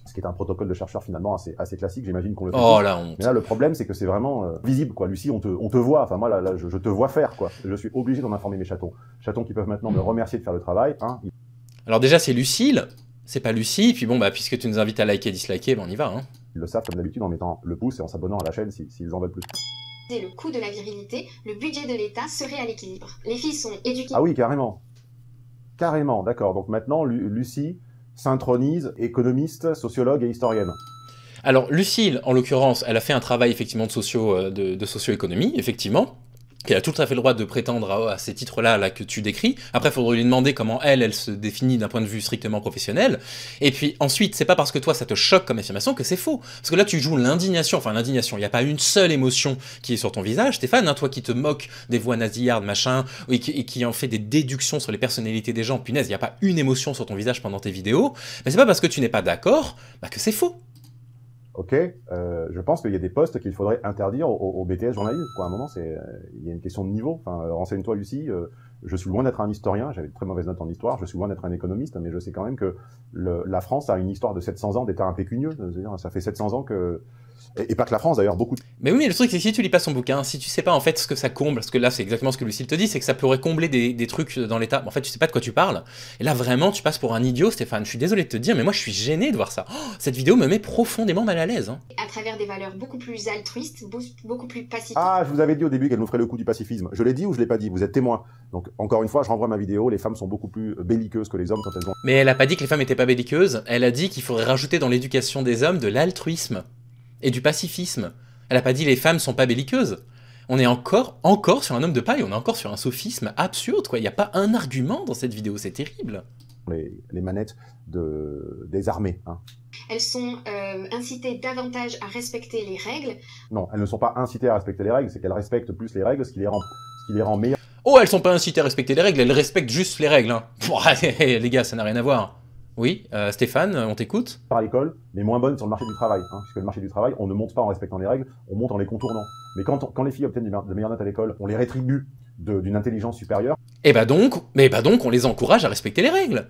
Ce qui est un protocole de chercheur finalement assez classique, j'imagine qu'on le fait Oh tous. la honte. Mais là, le problème, c'est que c'est vraiment visible, quoi. Lucie, on te voit, enfin moi, là je te vois faire, quoi. Je suis obligé d'en informer mes chatons. Chatons qui peuvent maintenant me remercier de faire le travail, hein. Alors déjà, c'est Lucille, c'est pas Lucie, puis bon, bah, puisque tu nous invites à liker et disliker, bah, on y va, hein. Ils le savent comme d'habitude en mettant le pouce et en s'abonnant à la chaîne s'ils en veulent plus. Et le coût de la virilité, le budget de l'État serait à l'équilibre. Les filles sont éduquées... Ah oui, carrément. Carrément, d'accord. Donc maintenant, Lucie s'intronise économiste, sociologue et historienne. Alors, Lucille, en l'occurrence, elle a fait un travail effectivement de socio-économie, effectivement. Elle a tout à fait le droit de prétendre à ces titres-là là, que tu décris. Après, il faudrait lui demander comment elle se définit d'un point de vue strictement professionnel. Et puis ensuite, c'est pas parce que toi ça te choque comme affirmation que c'est faux. Parce que là, tu joues l'indignation. Enfin, l'indignation, il n'y a pas une seule émotion qui est sur ton visage, Stéphane, hein, toi qui te moques des voix nasillardes, machin, et qui en fait des déductions sur les personnalités des gens. Punaise, il n'y a pas une émotion sur ton visage pendant tes vidéos. Mais c'est pas parce que tu n'es pas d'accord bah, que c'est faux. Ok, je pense qu'il y a des postes qu'il faudrait interdire au BTS journalisme. Quoi. À un moment, il y a une question de niveau. Enfin, renseigne-toi, Lucie. Je suis loin d'être un historien. J'avais de très mauvaises notes en histoire. Je suis loin d'être un économiste, mais je sais quand même que la France a une histoire de 700 ans d'état impécunieux. C'est-à-dire, ça fait 700 ans que... Et pas que la France, d'ailleurs, beaucoup. Mais oui, mais le truc, c'est que si tu lis pas son bouquin, si tu sais pas en fait ce que ça comble, parce que là, c'est exactement ce que Lucille te dit, c'est que ça pourrait combler des trucs dans l'état. En fait, tu sais pas de quoi tu parles. Et là, vraiment, tu passes pour un idiot, Stéphane. Je suis désolé de te dire, mais moi, je suis gêné de voir ça. Oh, cette vidéo me met profondément mal à l'aise. Hein. À travers des valeurs beaucoup plus altruistes, beaucoup plus pacifiques. Ah, je vous avais dit au début qu'elle nous ferait le coup du pacifisme. Je l'ai dit ou je l'ai pas dit? Vous êtes témoin. Donc, encore une fois, je renvoie ma vidéo. Les femmes sont beaucoup plus belliqueuses que les hommes quand elles ont... Mais elle a pas dit que les femmes étaient pas belliqueuses. Elle a dit qu'il faudrait rajouter dans l'éducation des hommes de l'altruisme et du pacifisme. Elle a pas dit les femmes sont pas belliqueuses. On est encore sur un homme de paille, on est encore sur un sophisme absurde, quoi. Il n'y a pas un argument dans cette vidéo, c'est terrible. Les manettes des armées. Hein. Elles sont incitées davantage à respecter les règles. Non, elles ne sont pas incitées à respecter les règles, c'est qu'elles respectent plus les règles, ce qui les rend meilleures. Oh, elles sont pas incitées à respecter les règles, elles respectent juste les règles. Hein. Les gars, ça n'a rien à voir. Oui, Stéphane, on t'écoute. Par l'école, mais moins bonnes sur le marché du travail. Hein, puisque le marché du travail, on ne monte pas en respectant les règles, on monte en les contournant. Mais quand les filles obtiennent de meilleures notes à l'école, on les rétribue d'une intelligence supérieure. Et bah donc, on les encourage à respecter les règles.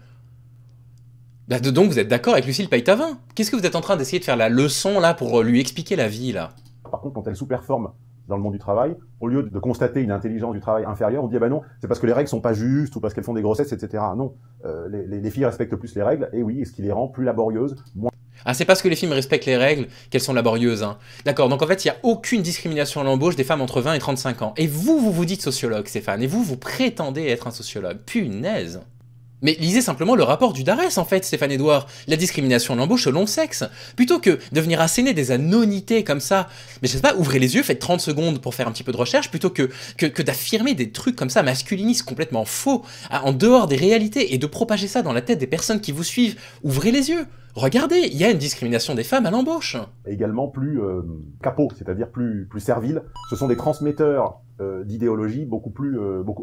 Bah donc vous êtes d'accord avec Lucille Peytavin? Qu'est-ce que vous êtes en train d'essayer de faire la leçon là pour lui expliquer la vie là? Par contre, quand elles sous-performent dans le monde du travail, au lieu de constater une intelligence du travail inférieure, on dit ah ben non, c'est parce que les règles sont pas justes ou parce qu'elles font des grossesses, etc. Non, les filles respectent plus les règles, et oui, ce qui les rend plus laborieuses, moins... Ah, c'est parce que les filles respectent les règles qu'elles sont laborieuses, hein. D'accord, donc en fait, il n'y a aucune discrimination à l'embauche des femmes entre 20 et 35 ans. Et vous dites sociologue, Stéphane, et vous prétendez être un sociologue. Punaise. Mais lisez simplement le rapport du DARES, en fait, Stéphane Edouard. La discrimination à l'embauche selon le sexe. Plutôt que de venir asséner des anonymités comme ça, mais je sais pas, ouvrez les yeux, faites 30 secondes pour faire un petit peu de recherche, plutôt que d'affirmer des trucs comme ça, masculinistes, complètement faux, en dehors des réalités, et de propager ça dans la tête des personnes qui vous suivent. Ouvrez les yeux. Regardez, il y a une discrimination des femmes à l'embauche. Également plus capots, c'est-à-dire plus serviles. Ce sont des transmetteurs d'idéologie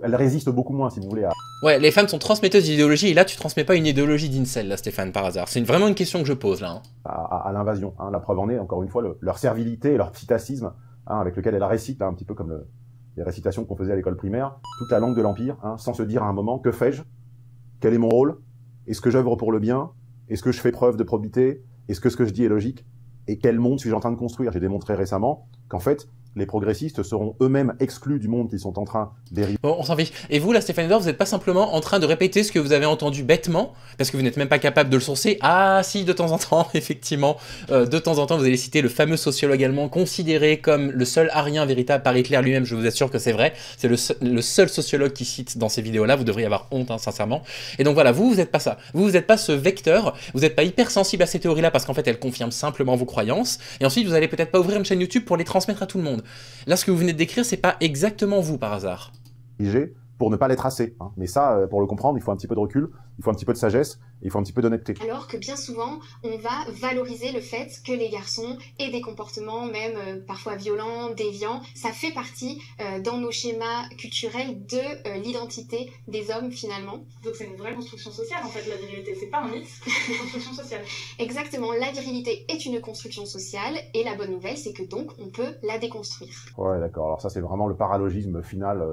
elles résistent beaucoup moins, si vous voulez, à... Ouais, les femmes sont transmetteuses d'idéologie, et là, tu transmets pas une idéologie d'incel, là, Stéphane, par hasard. C'est vraiment une question que je pose, là. Hein. À l'invasion. Hein. La preuve en est, encore une fois, leur servilité et leur psittacisme, hein, avec lequel elles récitent, là, un petit peu comme les récitations qu'on faisait à l'école primaire, toute la langue de l'Empire, hein, sans se dire à un moment, que fais-je? Quel est mon rôle? Est-ce que j'œuvre pour le bien? Est-ce que je fais preuve de probité? Est-ce que ce que je dis est logique? Et quel monde suis-je en train de construire? J'ai démontré récemment qu'en fait, les progressistes seront eux-mêmes exclus du monde qu'ils sont en train d'ériger. Bon, on s'en fiche. Et vous, là, Stéphane Edouard, vous n'êtes pas simplement en train de répéter ce que vous avez entendu bêtement, parce que vous n'êtes même pas capable de le sourcer. Ah, si, de temps en temps, effectivement, de temps en temps, vous allez citer le fameux sociologue allemand considéré comme le seul arien véritable par Hitler lui-même. Je vous assure que c'est vrai. C'est le seul sociologue qui cite dans ces vidéos-là. Vous devriez avoir honte, hein, sincèrement. Et donc voilà, vous n'êtes pas ça. Vous n'êtes pas ce vecteur. Vous n'êtes pas hypersensible à ces théories-là, parce qu'en fait, elles confirment simplement vos croyances. Et ensuite, vous allez peut-être pas ouvrir une chaîne YouTube pour les transmettre à tout le monde. Là, ce que vous venez de décrire, c'est pas exactement vous, par hasard. Pour ne pas les tracer. Hein. Mais ça, pour le comprendre, il faut un petit peu de recul, il faut un petit peu de sagesse, il faut un petit peu d'honnêteté. Alors que bien souvent, on va valoriser le fait que les garçons aient des comportements même parfois violents, déviants. Ça fait partie dans nos schémas culturels de l'identité des hommes finalement. Donc c'est une vraie construction sociale en fait, la virilité. C'est pas un mythe, c'est une construction sociale. Exactement, la virilité est une construction sociale et la bonne nouvelle c'est que donc on peut la déconstruire. Ouais, d'accord. Alors ça, c'est vraiment le paralogisme final.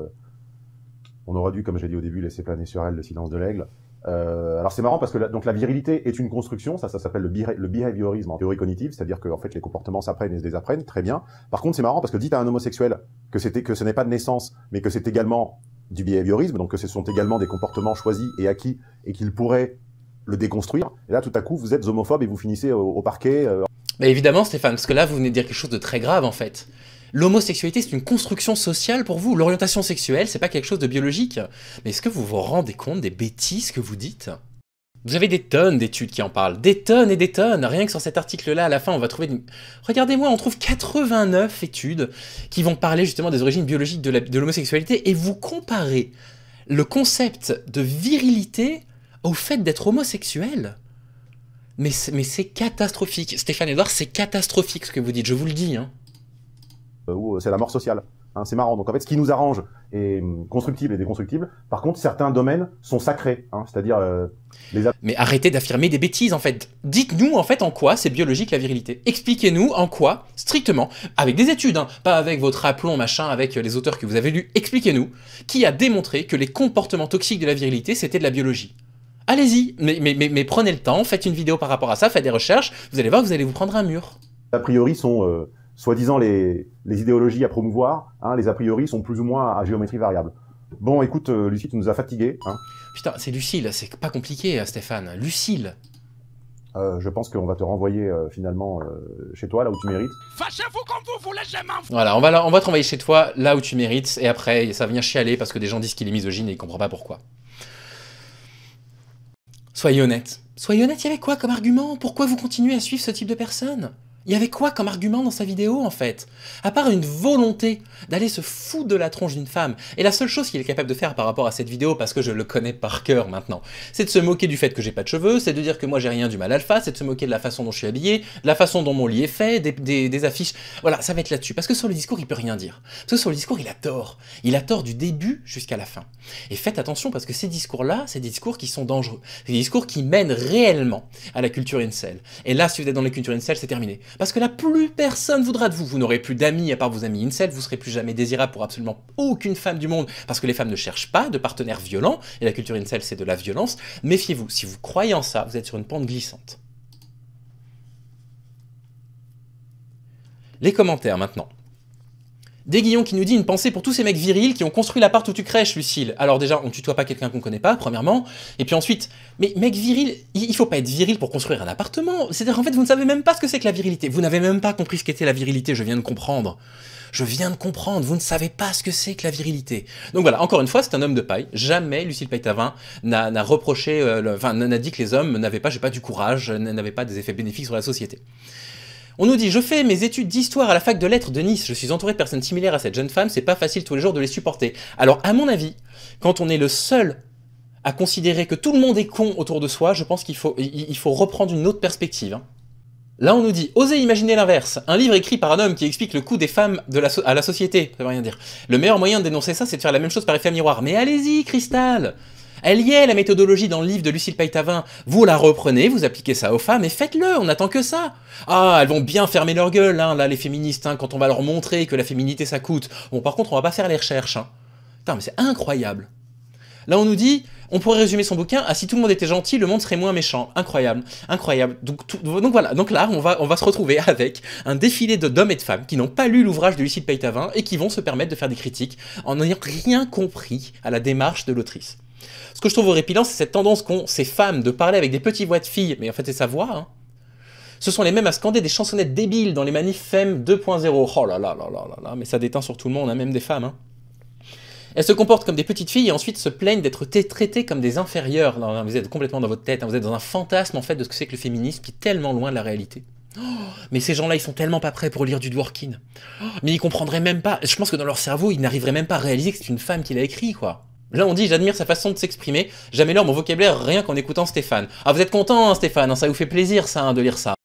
On aurait dû, comme j'ai dit au début, laisser planer sur elle le silence de l'aigle. Alors c'est marrant parce que donc la virilité est une construction, ça s'appelle le behaviorisme en théorie cognitive, c'est-à-dire que en fait les comportements s'apprennent et se désapprennent, très bien. Par contre c'est marrant parce que dites à un homosexuel que ce n'est pas de naissance, mais que c'est également du behaviorisme, donc que ce sont également des comportements choisis et acquis et qu'il pourrait le déconstruire. Et là tout à coup vous êtes homophobe et vous finissez au parquet. Mais évidemment Stéphane, parce que là vous venez de dire quelque chose de très grave en fait. L'homosexualité, c'est une construction sociale pour vous. L'orientation sexuelle, c'est pas quelque chose de biologique. Mais est-ce que vous vous rendez compte des bêtises que vous dites? Vous avez des tonnes d'études qui en parlent. Des tonnes et des tonnes. Rien que sur cet article-là, à la fin, on va trouver... Regardez-moi, on trouve 89 études qui vont parler justement des origines biologiques de l'homosexualité. Et vous comparez le concept de virilité au fait d'être homosexuel. Mais c'est catastrophique. Stéphane Edouard, c'est catastrophique ce que vous dites, je vous le dis, hein. C'est la mort sociale. Hein, c'est marrant. Donc en fait, ce qui nous arrange est constructible et déconstructible. Par contre, certains domaines sont sacrés, hein, c'est-à-dire Mais arrêtez d'affirmer des bêtises, en fait. Dites-nous, en fait, en quoi c'est biologique la virilité. Expliquez-nous en quoi, strictement, avec des études, hein, pas avec votre aplomb, machin, avec les auteurs que vous avez lus. Expliquez-nous qui a démontré que les comportements toxiques de la virilité, c'était de la biologie. Allez-y, mais prenez le temps, faites une vidéo par rapport à ça, faites des recherches, vous allez voir, vous allez vous prendre un mur. A priori sont... soi-disant les idéologies à promouvoir, hein, les a priori sont plus ou moins à géométrie variable. Bon, écoute, Lucille, tu nous as fatigués. Hein. Putain, c'est Lucille, c'est pas compliqué, Stéphane. Lucille. Je pense qu'on va te renvoyer finalement chez toi, là où tu mérites. Fâchez-vous comme vous voulez, je m'en fous. Voilà, on va te renvoyer chez toi, là où tu mérites, et après, ça vient chialer parce que des gens disent qu'il est misogyne et il comprend pas pourquoi. Soyez honnête. Soyez honnête, il y avait quoi comme argument? Pourquoi vous continuez à suivre ce type de personne? Il y avait quoi comme argument dans sa vidéo, en fait? À part une volonté d'aller se foutre de la tronche d'une femme. Et la seule chose qu'il est capable de faire par rapport à cette vidéo, parce que je le connais par cœur maintenant, c'est de se moquer du fait que j'ai pas de cheveux, c'est de dire que moi j'ai rien du mal alpha, c'est de se moquer de la façon dont je suis habillé, de la façon dont mon lit est fait, des affiches. Voilà, ça va être là-dessus. Parce que sur le discours, il peut rien dire. Parce que sur le discours, il a tort. Il a tort du début jusqu'à la fin. Et faites attention, parce que ces discours-là, c'est des discours qui sont dangereux. C'est des discours qui mènent réellement à la culture incel. Et là, si vous êtes dans la culture incel, c'est terminé. Parce que là, plus personne voudra de vous. Vous n'aurez plus d'amis à part vos amis incel, vous serez plus jamais désirable pour absolument aucune femme du monde, parce que les femmes ne cherchent pas de partenaires violents, et la culture incel, c'est de la violence. Méfiez-vous, si vous croyez en ça, vous êtes sur une pente glissante. Les commentaires, maintenant. Desguillons qui nous dit une pensée pour tous ces mecs virils qui ont construit l'appart où tu crèches, Lucille. Alors déjà, on tutoie pas quelqu'un qu'on connaît pas, premièrement. Et puis ensuite, mais mec viril, il faut pas être viril pour construire un appartement. C'est-à-dire qu'en fait, vous ne savez même pas ce que c'est que la virilité. Vous n'avez même pas compris ce qu'était la virilité, je viens de comprendre. Je viens de comprendre, vous ne savez pas ce que c'est que la virilité. Donc voilà, encore une fois, c'est un homme de paille. Jamais Lucille Peytavin n'a reproché, n'a dit que les hommes n'avaient pas, du courage, n'avaient pas des effets bénéfiques sur la société. On nous dit « Je fais mes études d'histoire à la fac de lettres de Nice. Je suis entouré de personnes similaires à cette jeune femme. C'est pas facile tous les jours de les supporter. » Alors, à mon avis, quand on est le seul à considérer que tout le monde est con autour de soi, je pense qu'il faut reprendre une autre perspective. Hein. Là, on nous dit « Osez imaginer l'inverse. Un livre écrit par un homme qui explique le coût des femmes à la société. » Ça veut rien dire. Le meilleur moyen de dénoncer ça, c'est de faire la même chose par effet miroir. Mais allez-y, Cristal! Elle y est, la méthodologie dans le livre de Lucille Peytavin. Vous la reprenez, vous appliquez ça aux femmes et faites-le, on n'attend que ça. Ah, elles vont bien fermer leur gueule, hein, là, les féministes, hein, quand on va leur montrer que la féminité ça coûte. Bon, par contre, on va pas faire les recherches. Hein. Putain, mais c'est incroyable. Là, on nous dit, on pourrait résumer son bouquin, ah, si tout le monde était gentil, le monde serait moins méchant. Incroyable, incroyable. Donc voilà, donc là, on va se retrouver avec un défilé d'hommes et de femmes qui n'ont pas lu l'ouvrage de Lucille Peytavin et qui vont se permettre de faire des critiques en n'ayant rien compris à la démarche de l'autrice. Ce que je trouve horripilant, c'est cette tendance qu'ont ces femmes de parler avec des petites voix de filles, mais en fait c'est sa voix, hein. Ce sont les mêmes à scander des chansonnettes débiles dans les manifs Femme 2.0. Oh là là là là là là, mais ça déteint sur tout le monde, hein, même des femmes. Hein. Elles se comportent comme des petites filles et ensuite se plaignent d'être traitées comme des inférieures. Non, vous êtes complètement dans votre tête, hein, vous êtes dans un fantasme en fait de ce que c'est que le féminisme qui est tellement loin de la réalité. Oh, mais ces gens-là, ils sont tellement pas prêts pour lire du Dworkin. Oh, mais ils comprendraient même pas, je pense que dans leur cerveau, ils n'arriveraient même pas à réaliser que c'est une femme qui l'a écrit, quoi. Là, on dit, j'admire sa façon de s'exprimer, j'améliore mon vocabulaire rien qu'en écoutant Stéphane. Ah, vous êtes content, hein, Stéphane, hein, ça vous fait plaisir, ça, hein, de lire ça.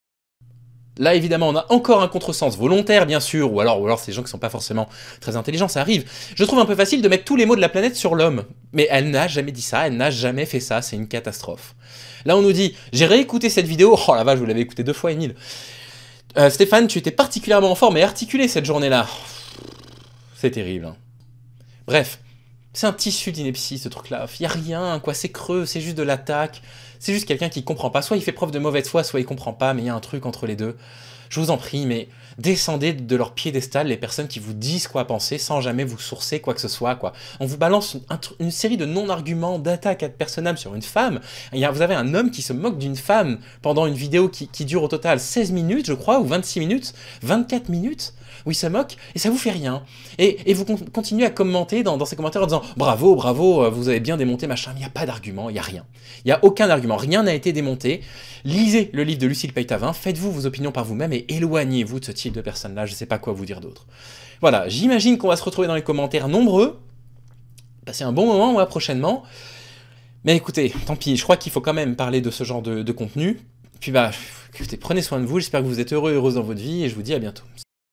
Là, évidemment, on a encore un contresens volontaire, bien sûr, ou alors c'est des gens qui sont pas forcément très intelligents, ça arrive. Je trouve un peu facile de mettre tous les mots de la planète sur l'homme. Mais elle n'a jamais dit ça, elle n'a jamais fait ça, c'est une catastrophe. Là, on nous dit, j'ai réécouté cette vidéo, oh la vache, vous l'avez écouté 2 fois et 1000. Stéphane, tu étais particulièrement en forme et articulé cette journée-là. C'est terrible. Hein. Bref, c'est un tissu d'ineptie ce truc-là. Il n'y a rien, quoi, c'est creux, c'est juste de l'attaque. C'est juste quelqu'un qui comprend pas. Soit il fait preuve de mauvaise foi, soit il comprend pas, mais il y a un truc entre les deux. Je vous en prie, mais descendez de leur piédestal les personnes qui vous disent quoi penser sans jamais vous sourcer quoi que ce soit, quoi. On vous balance une série de non-arguments, d'attaques ad personam sur une femme. Vous avez un homme qui se moque d'une femme pendant une vidéo qui dure au total 16 minutes, je crois, ou 26 minutes, 24 minutes, où il se moque, et ça vous fait rien. Et vous continuez à commenter dans ces commentaires en disant « Bravo, bravo, vous avez bien démonté, machin », mais il n'y a pas d'argument, il n'y a rien. Il n'y a aucun argument, rien n'a été démonté. Lisez le livre de Lucille Peytavin, faites-vous vos opinions par vous-même et éloignez-vous de ce type de personnes-là, je ne sais pas quoi vous dire d'autre. Voilà, j'imagine qu'on va se retrouver dans les commentaires nombreux. Passez un bon moment, moi, prochainement. Mais écoutez, tant pis, je crois qu'il faut quand même parler de ce genre de contenu. Puis écoutez, prenez soin de vous, j'espère que vous êtes heureux et heureuse dans votre vie, et je vous dis à bientôt.